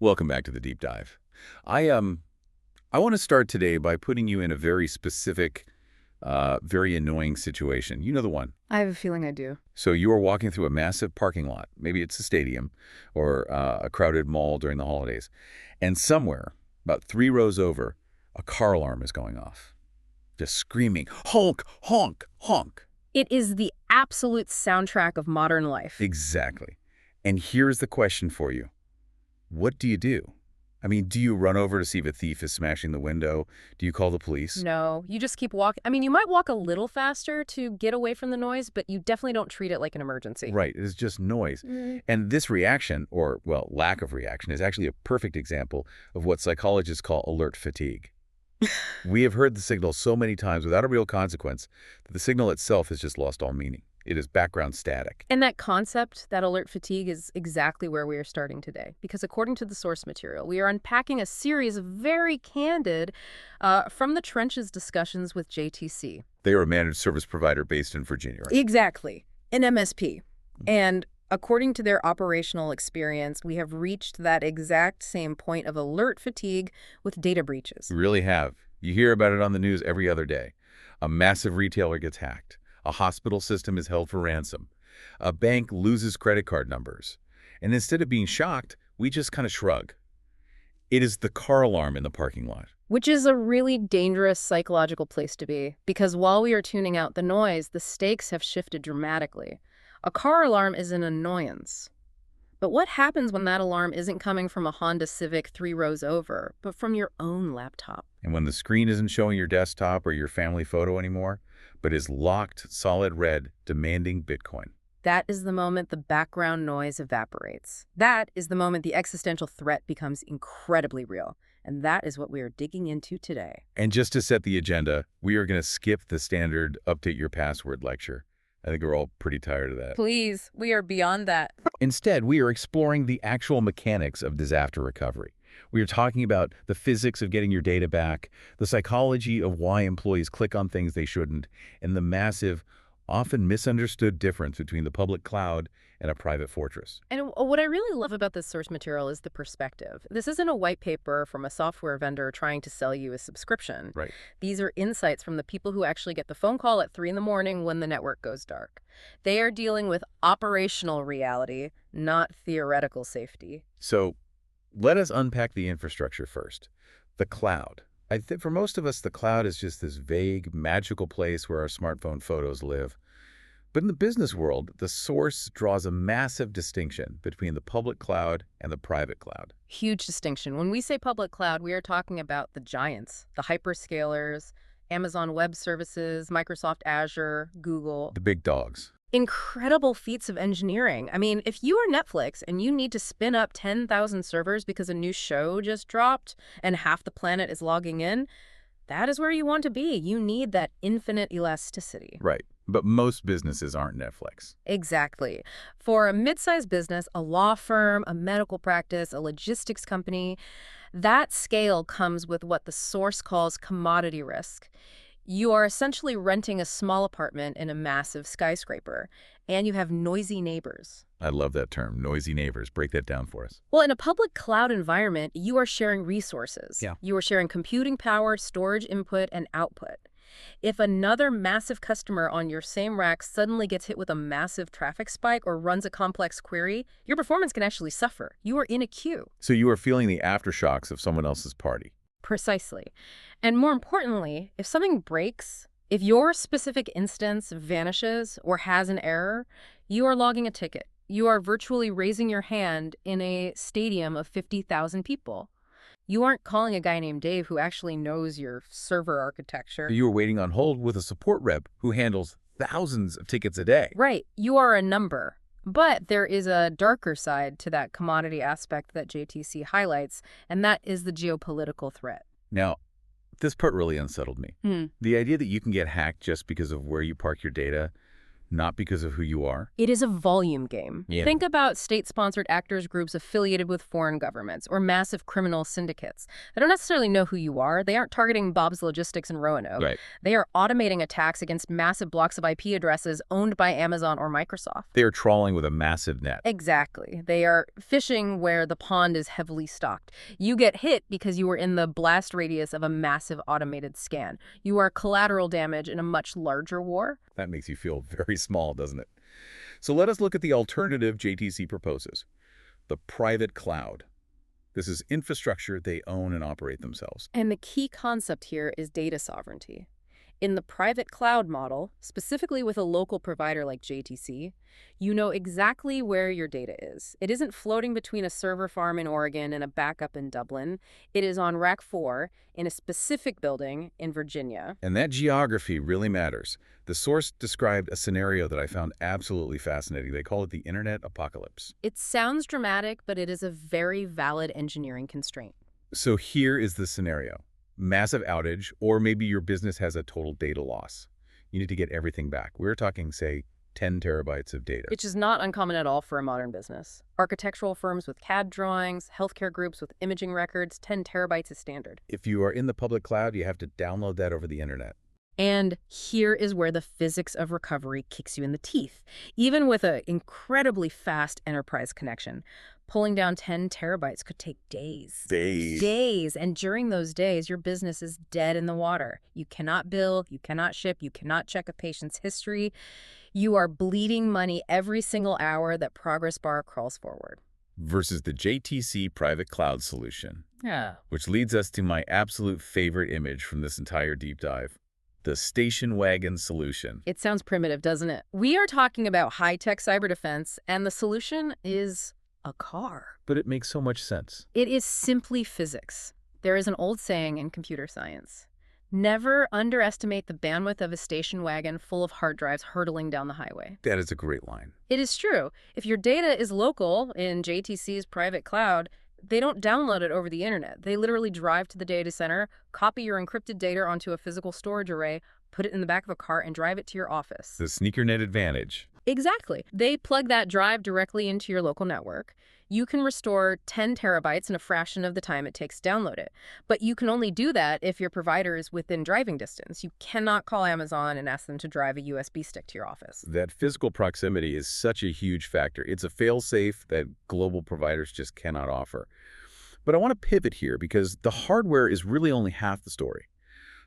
Welcome back to the deep dive. I want to start today by putting you in a very specific, very annoying situation. You know the one. I have a feeling I do. So you are walking through a massive parking lot. Maybe it's a stadium or a crowded mall during the holidays. And somewhere, about 3 rows over, a car alarm is going off. Just screaming, honk, honk, honk. It is the absolute soundtrack of modern life. Exactly. And here's the question for you. What do you do? I mean, do you run over to see if a thief is smashing the window? Do you call the police? No, you just keep walking. I mean, you might walk a little faster to get away from the noise, but you definitely don't treat it like an emergency. Right, it's just noise. And this reaction, or, well, lack of reaction, is actually a perfect example of what psychologists call alert fatigue. We have heard the signal so many times without a real consequence that the signal itself has just lost all meaning. It is background static. And that concept, that alert fatigue, is exactly where we are starting today. Because according to the source material, we are unpacking a series of very candid, from the trenches discussions with JTC. They are a managed service provider based in Virginia, right? Exactly. An MSP. And according to their operational experience, we have reached that exact same point of alert fatigue with data breaches. We really have. You hear about it on the news every other day. A massive retailer gets hacked. A hospital system is held for ransom. A bank loses credit card numbers. And instead of being shocked, we just kind of shrug. It is the car alarm in the parking lot. Which is a really dangerous psychological place to be, because while we are tuning out the noise, the stakes have shifted dramatically. A car alarm is an annoyance. But what happens when that alarm isn't coming from a Honda Civic 3 rows over, but from your own laptop? And when the screen isn't showing your desktop or your family photo anymore, but is locked solid red, demanding Bitcoin. That is the moment the background noise evaporates. That is the moment the existential threat becomes incredibly real. And that is what we are digging into today. And just to set the agenda, we are going to skip the standard update your password lecture. I think we're all pretty tired of that. Please, we are beyond that. Instead, we are exploring the actual mechanics of disaster recovery. We are talking about the physics of getting your data back, the psychology of why employees click on things they shouldn't, and the massive, often misunderstood difference between the public cloud and a private fortress. And what I really love about this source material is the perspective. This isn't a white paper from a software vendor trying to sell you a subscription. Right. These are insights from the people who actually get the phone call at 3 in the morning when the network goes dark. They are dealing with operational reality, not theoretical safety. So let us unpack the infrastructure first. The cloud. I think for most of us, the cloud is just this vague, magical place where our smartphone photos live. But in the business world, the source draws a massive distinction between the public cloud and the private cloud. Huge distinction. When we say public cloud, we are talking about the giants, the hyperscalers, Amazon Web Services, Microsoft Azure, Google. The big dogs. Incredible feats of engineering. I mean, if you are Netflix and you need to spin up 10,000 servers because a new show just dropped and half the planet is logging in, that is where you want to be. You need that infinite elasticity. Right. But most businesses aren't Netflix. Exactly. For a mid-sized business, a law firm, a medical practice, a logistics company, that scale comes with what the source calls commodity risk. You are essentially renting a small apartment in a massive skyscraper, and you have noisy neighbors. I love that term, noisy neighbors. Break that down for us. Well, in a public cloud environment, you are sharing resources. Yeah. You are sharing computing power, storage input, and output. If another massive customer on your same rack suddenly gets hit with a massive traffic spike or runs a complex query, your performance can actually suffer. You are in a queue. So you are feeling the aftershocks of someone else's party. Precisely. And more importantly, if something breaks, if your specific instance vanishes or has an error, you are logging a ticket. You are virtually raising your hand in a stadium of 50,000 people. You aren't calling a guy named Dave who actually knows your server architecture. You are waiting on hold with a support rep who handles thousands of tickets a day. Right. You are a number. But there is a darker side to that commodity aspect that JTC highlights, and that is the geopolitical threat. Now, this part really unsettled me. The idea that you can get hacked just because of where you park your data, not because of who you are. It is a volume game. Yeah. Think about state-sponsored actors groups affiliated with foreign governments or massive criminal syndicates. They don't necessarily know who you are. They aren't targeting Bob's Logistics in Roanoke. Right. They are automating attacks against massive blocks of IP addresses owned by Amazon or Microsoft. They are trawling with a massive net. Exactly. They are fishing where the pond is heavily stocked. You get hit because you were in the blast radius of a massive automated scan. You are collateral damage in a much larger war. That makes you feel very small, doesn't it? So let us look at the alternative JTC proposes, the private cloud. This is infrastructure they own and operate themselves. And the key concept here is data sovereignty. In the private cloud model, specifically with a local provider like JTC, you know exactly where your data is. It isn't floating between a server farm in Oregon and a backup in Dublin. It is on Rack 4 in a specific building in Virginia. And that geography really matters. The source described a scenario that I found absolutely fascinating. They call it the internet apocalypse. It sounds dramatic, but it is a very valid engineering constraint. So here is the scenario. Massive outage, or maybe your business has a total data loss. You need to get everything back. We're talking, say, 10 terabytes of data. Which is not uncommon at all for a modern business. Architectural firms with CAD drawings, healthcare groups with imaging records, 10 terabytes is standard. If you are in the public cloud, you have to download that over the internet. And here is where the physics of recovery kicks you in the teeth. Even with an incredibly fast enterprise connection, pulling down 10 terabytes could take days. Days. And during those days, your business is dead in the water. You cannot bill, you cannot ship, you cannot check a patient's history. You are bleeding money every single hour that progress bar crawls forward. Versus the JTC private cloud solution. Yeah. Which leads us to my absolute favorite image from this entire deep dive. The station wagon solution. It sounds primitive, doesn't it? We are talking about high-tech cyber defense, and the solution is a car. But it makes so much sense. It is simply physics. There is an old saying in computer science. Never underestimate the bandwidth of a station wagon full of hard drives hurtling down the highway. That is a great line. It is true. If your data is local in JTC's private cloud, they don't download it over the internet. They literally drive to the data center, copy your encrypted data onto a physical storage array, put it in the back of a car, and drive it to your office. The sneakernet advantage. Exactly. They plug that drive directly into your local network. You can restore 10 terabytes in a fraction of the time it takes to download it. But you can only do that if your provider is within driving distance. You cannot call Amazon and ask them to drive a USB stick to your office. That physical proximity is such a huge factor. It's a fail-safe that global providers just cannot offer. But I want to pivot here because the hardware is really only half the story.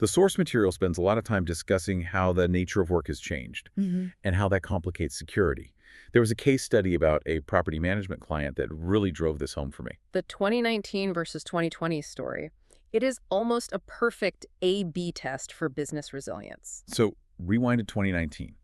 The source material spends a lot of time discussing how the nature of work has changed and how that complicates security. There was a case study about a property management client that really drove this home for me. The 2019 versus 2020 story. It is almost a perfect A/B test for business resilience. So rewind to 2019.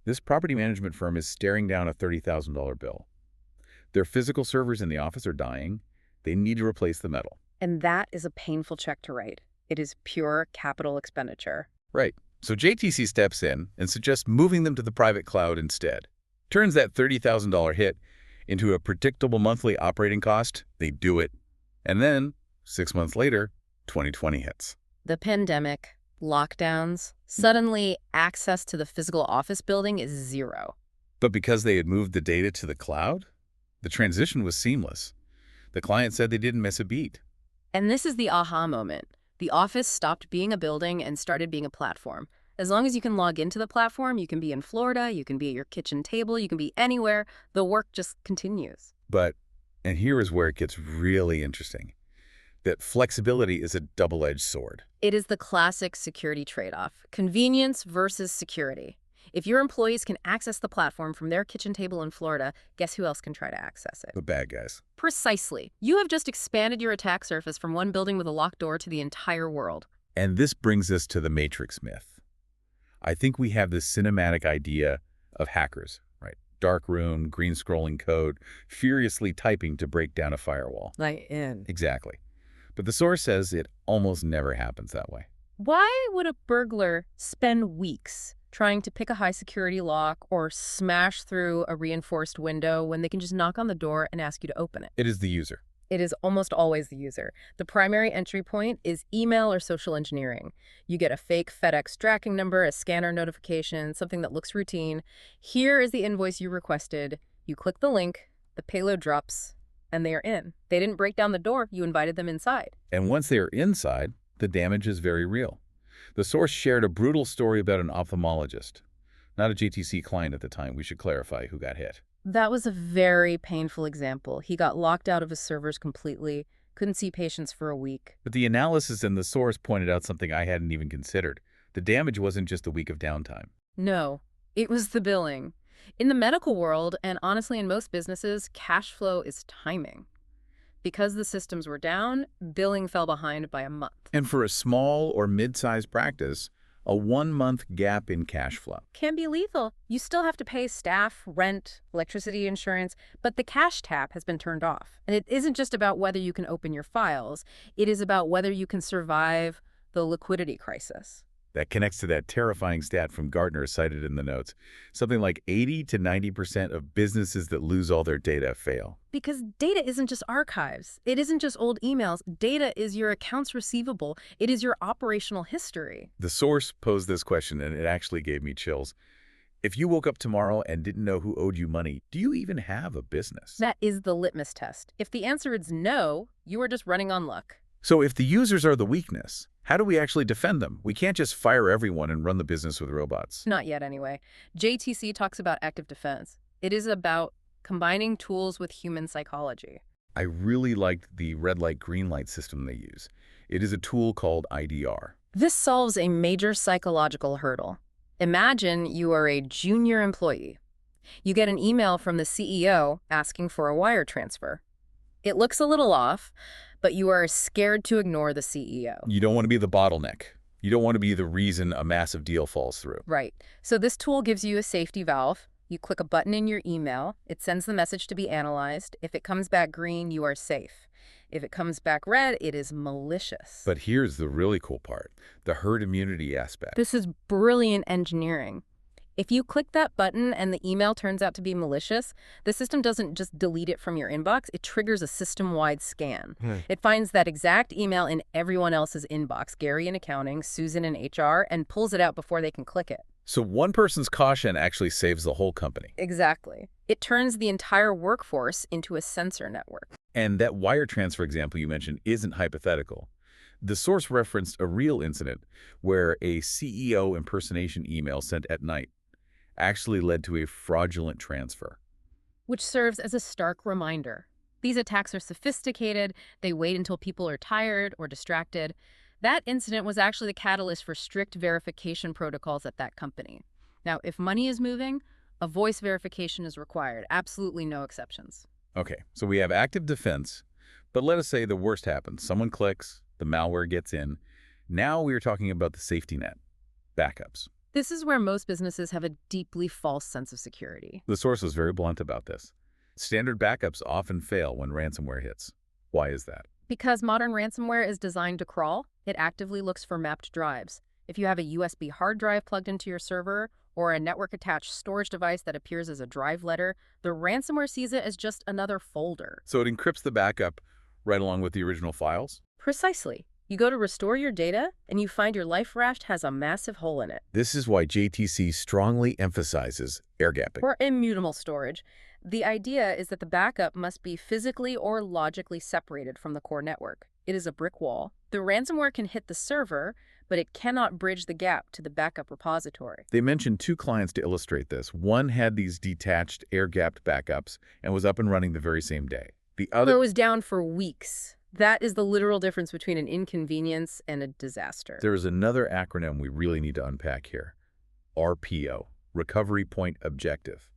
This property management firm is staring down a $30,000 bill. Their physical servers in the office are dying. They need to replace the metal. And that is a painful check to write. It is pure capital expenditure. Right. So JTC steps in and suggests moving them to the private cloud instead. Turns that $30,000 hit into a predictable monthly operating cost. They do it. And then, 6 months later, 2020 hits. The pandemic, lockdowns, suddenly access to the physical office building is zero. But because they had moved the data to the cloud, the transition was seamless. The client said they didn't miss a beat. And this is the aha moment. The office stopped being a building and started being a platform. As long as you can log into the platform, you can be in Florida, you can be at your kitchen table, you can be anywhere. The work just continues. But, and here is where it gets really interesting, that flexibility is a double-edged sword. It is the classic security trade-off. Convenience versus security. If your employees can access the platform from their kitchen table in Florida, guess who else can try to access it? The bad guys. Precisely. You have just expanded your attack surface from one building with a locked door to the entire world. And this brings us to the Matrix myth. I think we have this cinematic idea of hackers, right? Dark room, green scrolling code, furiously typing to break down a firewall. Like in. Exactly. But the source says it almost never happens that way. Why would a burglar spend weeks trying to pick a high-security lock or smash through a reinforced window when they can just knock on the door and ask you to open it? It is the user. It is almost always the user. The primary entry point is email or social engineering. You get a fake FedEx tracking number, a scanner notification, something that looks routine. Here is the invoice you requested. You click the link, the payload drops, and they are in. They didn't break down the door. You invited them inside. And once they are inside, the damage is very real. The source shared a brutal story about an ophthalmologist. Not a JTC client at the time. We should clarify who got hit. That was a very painful example. He got locked out of his servers completely, couldn't see patients for a week. But the analysis in the source pointed out something I hadn't even considered. The damage wasn't just a week of downtime. No, it was the billing. In the medical world, and honestly in most businesses, cash flow is timing. Because the systems were down, billing fell behind by a month. And for a small or mid-sized practice, a 1-month gap in cash flow. Can be lethal. You still have to pay staff, rent, electricity insurance, but the cash tap has been turned off. And it isn't just about whether you can open your files. It is about whether you can survive the liquidity crisis. That connects to that terrifying stat from Gartner cited in the notes. Something like 80 to 90% of businesses that lose all their data fail. Because data isn't just archives. It isn't just old emails. Data is your accounts receivable. It is your operational history. The source posed this question, and it actually gave me chills. If you woke up tomorrow and didn't know who owed you money, do you even have a business? That is the litmus test. If the answer is no, you are just running on luck. So if the users are the weakness, how do we actually defend them? We can't just fire everyone and run the business with robots. Not yet, anyway. JTC talks about active defense. It is about combining tools with human psychology. I really liked the red light, green light system they use. It is a tool called IDR. This solves a major psychological hurdle. Imagine you are a junior employee. You get an email from the CEO asking for a wire transfer. It looks a little off, but you are scared to ignore the CEO. You don't want to be the bottleneck. You don't want to be the reason a massive deal falls through. Right. So this tool gives you a safety valve. You click a button in your email. It sends the message to be analyzed. If it comes back green, you are safe. If it comes back red, it is malicious. But here's the really cool part, the herd immunity aspect. This is brilliant engineering. If you click that button and the email turns out to be malicious, the system doesn't just delete it from your inbox, it triggers a system-wide scan. It finds that exact email in everyone else's inbox, Gary in accounting, Susan in HR, and pulls it out before they can click it. So one person's caution actually saves the whole company. Exactly. It turns the entire workforce into a sensor network. And that wire transfer example you mentioned isn't hypothetical. The source referenced a real incident where a CEO impersonation email sent at night actually led to a fraudulent transfer. Which serves as a stark reminder. These attacks are sophisticated, they wait until people are tired or distracted. That incident was actually the catalyst for strict verification protocols at that company. Now, if money is moving, a voice verification is required. Absolutely no exceptions. Okay, so we have active defense, but let us say the worst happens. Someone clicks, the malware gets in. Now we are talking about the safety net, backups. This is where most businesses have a deeply false sense of security. The source was very blunt about this. Standard backups often fail when ransomware hits. Why is that? Because modern ransomware is designed to crawl, it actively looks for mapped drives. If you have a USB hard drive plugged into your server or a network-attached storage device that appears as a drive letter, the ransomware sees it as just another folder. So it encrypts the backup right along with the original files? Precisely. You go to restore your data, and you find your life raft has a massive hole in it. This is why JTC strongly emphasizes air gapping. Or immutable storage. The idea is that the backup must be physically or logically separated from the core network. It is a brick wall. The ransomware can hit the server, but it cannot bridge the gap to the backup repository. They mentioned 2 clients to illustrate this. One had these detached, air-gapped backups and was up and running the very same day. The other was down for weeks. That is the literal difference between an inconvenience and a disaster. There is another acronym we really need to unpack here. RPO, Recovery Point Objective.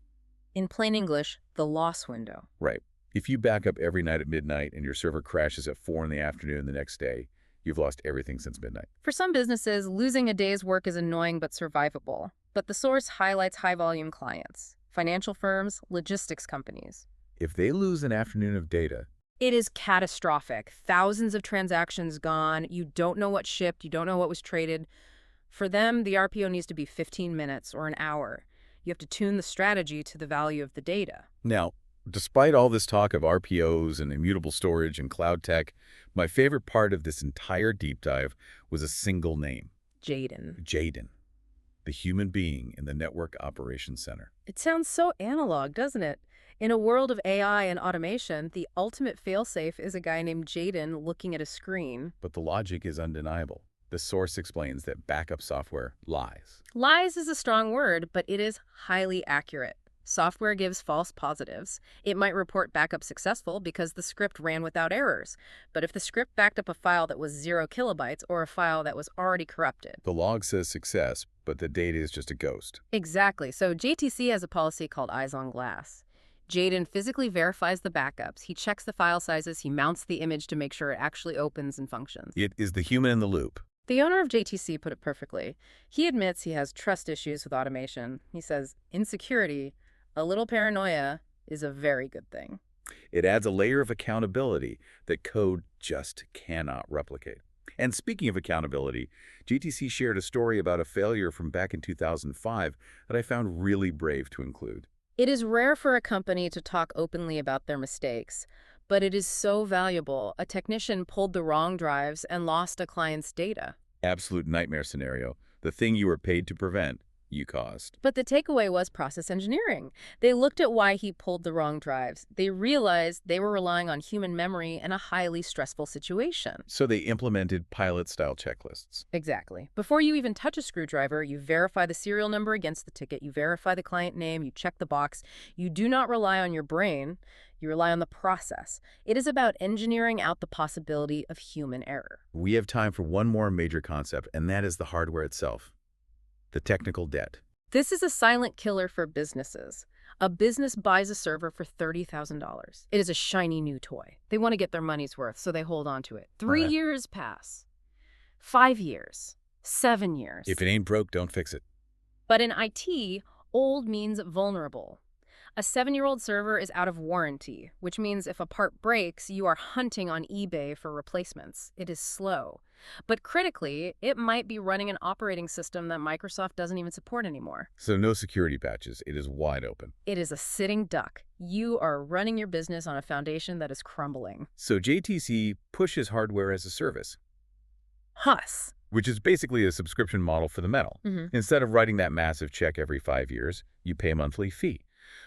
In plain English, the loss window. Right. If you back up every night at midnight and your server crashes at 4 in the afternoon the next day, you've lost everything since midnight. For some businesses, losing a day's work is annoying but survivable. But the source highlights high-volume clients, financial firms, logistics companies. If they lose an afternoon of data, it is catastrophic. Thousands of transactions gone. You don't know what shipped. You don't know what was traded. For them, the RPO needs to be 15 minutes or an hour. You have to tune the strategy to the value of the data. Now, Despite all this talk of RPOs and immutable storage and cloud tech, my favorite part of this entire deep dive was a single name, Jaden. Jaden, the human being in the Network Operations Center. It sounds so analog, doesn't it? In a world of AI and automation, the ultimate failsafe is a guy named Jaden looking at a screen. But the logic is undeniable. The source explains that backup software lies. Lies is a strong word, but it is highly accurate. Software gives false positives. It might report backup successful because the script ran without errors. But if the script backed up a file that was 0 kilobytes or a file that was already corrupted. The log says success, but the data is just a ghost. Exactly. So JTC has a policy called Eyes on Glass. Jaden physically verifies the backups. He checks the file sizes. He mounts the image to make sure it actually opens and functions. It is the human in the loop. The owner of JTC put it perfectly. He admits he has trust issues with automation. He says, in security, a little paranoia is a very good thing. It adds a layer of accountability that code just cannot replicate. And speaking of accountability, GTC shared a story about a failure from back in 2005 that I found really brave to include. It is rare for a company to talk openly about their mistakes, but it is so valuable. A technician pulled the wrong drives and lost a client's data. Absolute nightmare scenario. The thing you were paid to prevent, you caused. But the takeaway was process engineering. They looked at why he pulled the wrong drives. They realized they were relying on human memory in a highly stressful situation. So they implemented pilot-style checklists. Exactly. Before you even touch a screwdriver, you verify the serial number against the ticket, you verify the client name, you check the box. You do not rely on your brain, you rely on the process. It is about engineering out the possibility of human error. We have time for one more major concept, and that is the hardware itself. The technical debt. This is a silent killer for businesses. A business buys a server for $30,000. It is a shiny new toy. They want to get their money's worth, so they hold on to it. 3 years pass. 5 years. 7 years. If it ain't broke, don't fix it. But in IT, old means vulnerable. A 7-year-old server is out of warranty, which means if a part breaks, you are hunting on eBay for replacements. It is slow. But critically, it might be running an operating system that Microsoft doesn't even support anymore. So no security patches. It is wide open. It is a sitting duck. You are running your business on a foundation that is crumbling. So JTC pushes hardware as a service, HUS. which is basically a subscription model for the metal. Instead of writing that massive check every 5 years, you pay a monthly fee.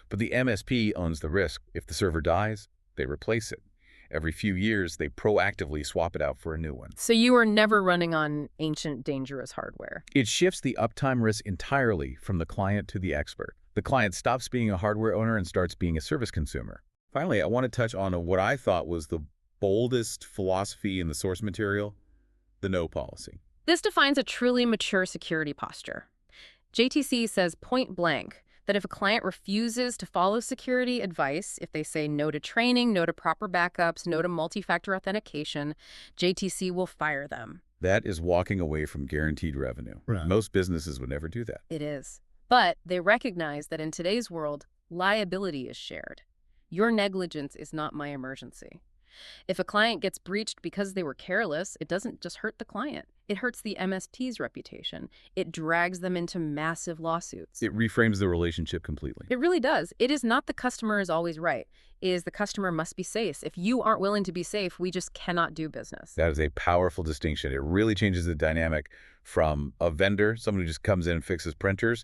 But the MSP owns the risk. If the server dies, they replace it. Every few years, they proactively swap it out for a new one. So you are never running on ancient, dangerous hardware. It shifts the uptime risk entirely from the client to the expert. The client stops being a hardware owner and starts being a service consumer. Finally, I want to touch on what I thought was the boldest philosophy in the source material, the no policy. This defines a truly mature security posture. JTC says point blank that if a client refuses to follow security advice, if they say no to training, no to proper backups, no to multi-factor authentication, JTC will fire them. That is walking away from guaranteed revenue. Right. Most businesses would never do that. It is. But they recognize that in today's world, liability is shared. Your negligence is not my emergency. If a client gets breached because they were careless, it doesn't just hurt the client. It hurts the MSP's reputation. It drags them into massive lawsuits. It reframes the relationship completely. It really does. It is not the customer is always right. It is the customer must be safe. If you aren't willing to be safe, we just cannot do business. That is a powerful distinction. It really changes the dynamic from a vendor, someone who just comes in and fixes printers,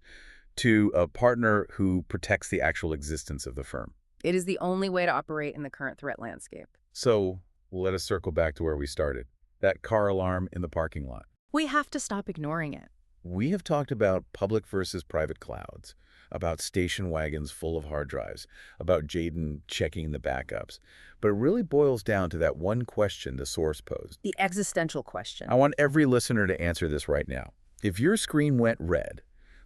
to a partner who protects the actual existence of the firm. It is the only way to operate in the current threat landscape. So let us circle back to where we started, that car alarm in the parking lot. We have to stop ignoring it. We have talked about public versus private clouds, about station wagons full of hard drives, about Jaden checking the backups. But it really boils down to that one question the source posed. The existential question. I want every listener to answer this right now. If your screen went red,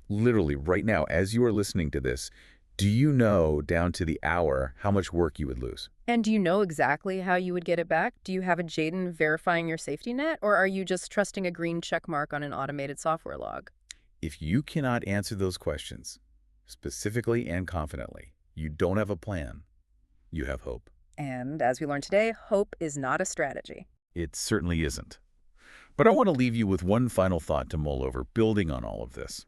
literally right now as you are listening to this, do you know down to the hour how much work you would lose? And do you know exactly how you would get it back? Do you have a Jaden verifying your safety net, or are you just trusting a green check mark on an automated software log? If you cannot answer those questions, specifically and confidently, you don't have a plan. You have hope. And as we learned today, hope is not a strategy. It certainly isn't. But I want to leave you with one final thought to mull over, building on all of this.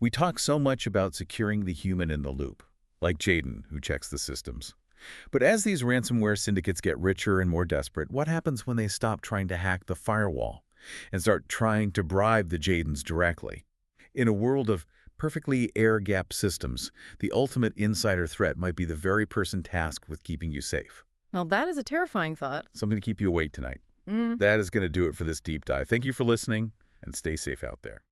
We talk so much about securing the human in the loop, like Jaden, who checks the systems. But as these ransomware syndicates get richer and more desperate, what happens when they stop trying to hack the firewall and start trying to bribe the Jadens directly? In a world of perfectly air-gapped systems, the ultimate insider threat might be the very person tasked with keeping you safe. Well, that is a terrifying thought. Something to keep you awake tonight. Mm. That is going to do it for this deep dive. Thank you for listening, and stay safe out there.